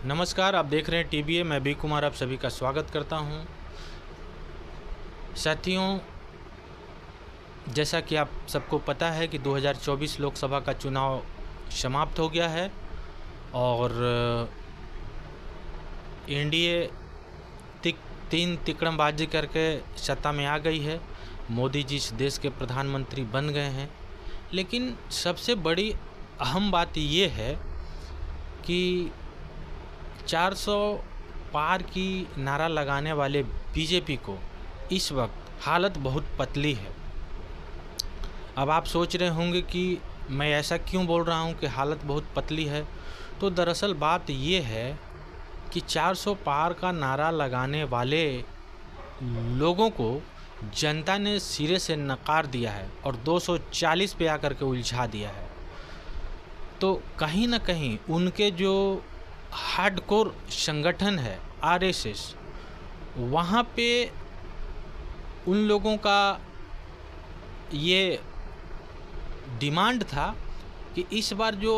नमस्कार, आप देख रहे हैं टीबीए। मैं बी कुमार आप सभी का स्वागत करता हूं। साथियों, जैसा कि आप सबको पता है कि 2024 लोकसभा का चुनाव समाप्त हो गया है और एनडीए तीन तिकड़मबाजी करके सत्ता में आ गई है। मोदी जी इस देश के प्रधानमंत्री बन गए हैं। लेकिन सबसे बड़ी अहम बात ये है कि 400 पार की नारा लगाने वाले बीजेपी को इस वक्त हालत बहुत पतली है। अब आप सोच रहे होंगे कि मैं ऐसा क्यों बोल रहा हूं कि हालत बहुत पतली है। तो दरअसल बात ये है कि 400 पार का नारा लगाने वाले लोगों को जनता ने सिरे से नकार दिया है और 240 पे आकर के उलझा दिया है। तो कहीं ना कहीं उनके जो हार्डकोर संगठन है आरएसएस, वहाँ पे उन लोगों का ये डिमांड था कि इस बार जो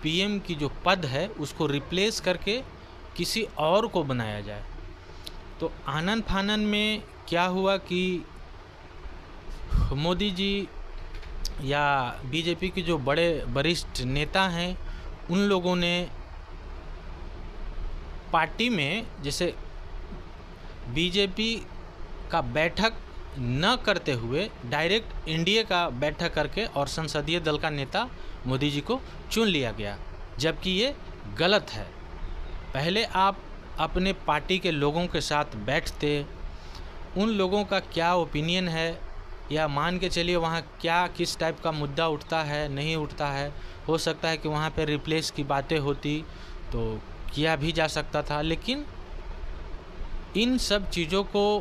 पीएम की जो पद है उसको रिप्लेस करके किसी और को बनाया जाए। तो आनन फानन में क्या हुआ कि मोदी जी या बीजेपी के जो बड़े वरिष्ठ नेता हैं उन लोगों ने पार्टी में जैसे बीजेपी का बैठक न करते हुए डायरेक्ट एनडीए का बैठक करके और संसदीय दल का नेता मोदी जी को चुन लिया गया, जबकि ये गलत है। पहले आप अपने पार्टी के लोगों के साथ बैठते, उन लोगों का क्या ओपिनियन है या मान के चलिए वहाँ क्या किस टाइप का मुद्दा उठता है नहीं उठता है। हो सकता है कि वहाँ पे रिप्लेस की बातें होती तो किया भी जा सकता था, लेकिन इन सब चीज़ों को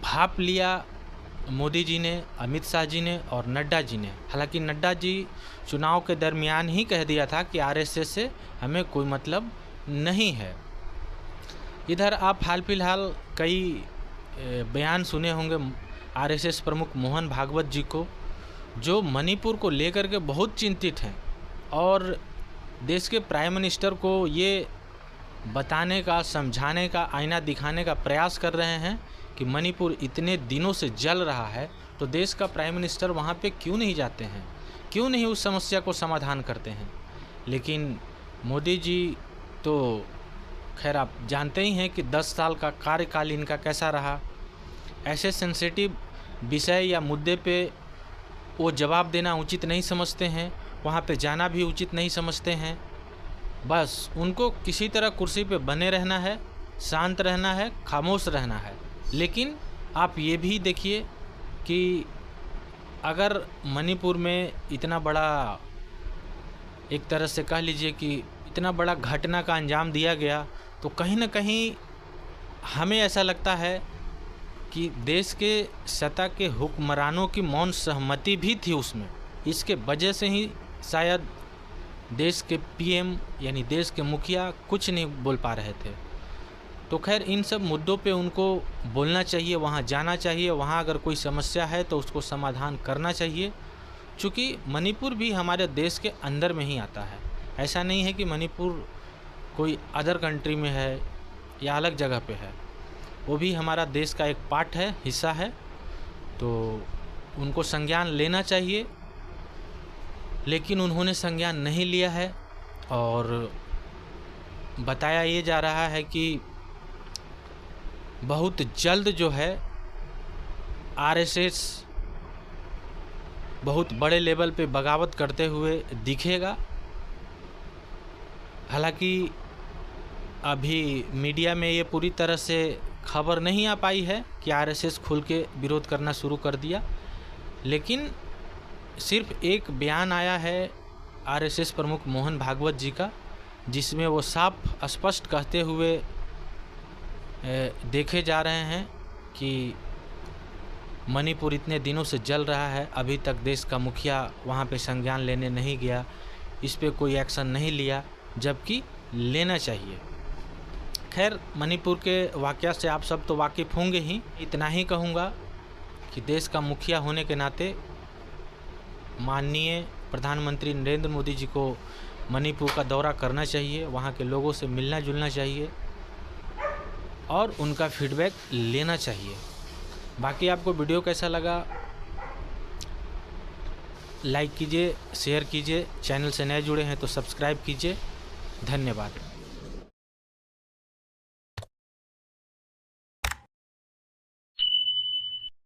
भाप लिया मोदी जी ने, अमित शाह जी ने और नड्डा जी ने। हालांकि नड्डा जी चुनाव के दरमियान ही कह दिया था कि आरएसएस से हमें कोई मतलब नहीं है। इधर आप हाल फिलहाल कई बयान सुने होंगे आरएसएस प्रमुख मोहन भागवत जी को, जो मणिपुर को लेकर के बहुत चिंतित हैं और देश के प्राइम मिनिस्टर को ये बताने का, समझाने का, आईना दिखाने का प्रयास कर रहे हैं कि मणिपुर इतने दिनों से जल रहा है तो देश का प्राइम मिनिस्टर वहाँ पे क्यों नहीं जाते हैं, क्यों नहीं उस समस्या को समाधान करते हैं। लेकिन मोदी जी तो खैर आप जानते ही हैं कि 10 साल का कार्यकाल इनका कैसा रहा। ऐसे सेंसिटिव विषय या मुद्दे पे वो जवाब देना उचित नहीं समझते हैं, वहाँ पे जाना भी उचित नहीं समझते हैं। बस उनको किसी तरह कुर्सी पे बने रहना है, शांत रहना है, खामोश रहना है। लेकिन आप ये भी देखिए कि अगर मणिपुर में इतना बड़ा, एक तरह से कह लीजिए कि इतना बड़ा घटना का अंजाम दिया गया, तो कहीं ना कहीं हमें ऐसा लगता है कि देश के सत्ता के हुक्मरानों की मौन सहमति भी थी उसमें। इसके वजह से ही शायद देश के पीएम यानी देश के मुखिया कुछ नहीं बोल पा रहे थे। तो खैर इन सब मुद्दों पे उनको बोलना चाहिए, वहाँ जाना चाहिए, वहाँ अगर कोई समस्या है तो उसको समाधान करना चाहिए। चूँकि मणिपुर भी हमारे देश के अंदर में ही आता है, ऐसा नहीं है कि मणिपुर कोई अदर कंट्री में है या अलग जगह पे है, वो भी हमारा देश का एक पार्ट है, हिस्सा है। तो उनको संज्ञान लेना चाहिए, लेकिन उन्होंने संज्ञान नहीं लिया है और बताया ये जा रहा है कि बहुत जल्द जो है आरएसएस बहुत बड़े लेवल पे बगावत करते हुए दिखेगा। हालांकि अभी मीडिया में ये पूरी तरह से खबर नहीं आ पाई है कि आरएसएस खुल के विरोध करना शुरू कर दिया, लेकिन सिर्फ एक बयान आया है आरएसएस प्रमुख मोहन भागवत जी का, जिसमें वो साफ स्पष्ट कहते हुए देखे जा रहे हैं कि मणिपुर इतने दिनों से जल रहा है, अभी तक देश का मुखिया वहाँ पे संज्ञान लेने नहीं गया, इस पे कोई एक्शन नहीं लिया, जबकि लेना चाहिए। खैर मणिपुर के वाक़या से आप सब तो वाकिफ़ होंगे ही। इतना ही कहूँगा कि देश का मुखिया होने के नाते माननीय प्रधानमंत्री नरेंद्र मोदी जी को मणिपुर का दौरा करना चाहिए, वहाँ के लोगों से मिलना जुलना चाहिए और उनका फीडबैक लेना चाहिए। बाकी आपको वीडियो कैसा लगा लाइक कीजिए, शेयर कीजिए, चैनल से नए जुड़े हैं तो सब्सक्राइब कीजिए। धन्यवाद।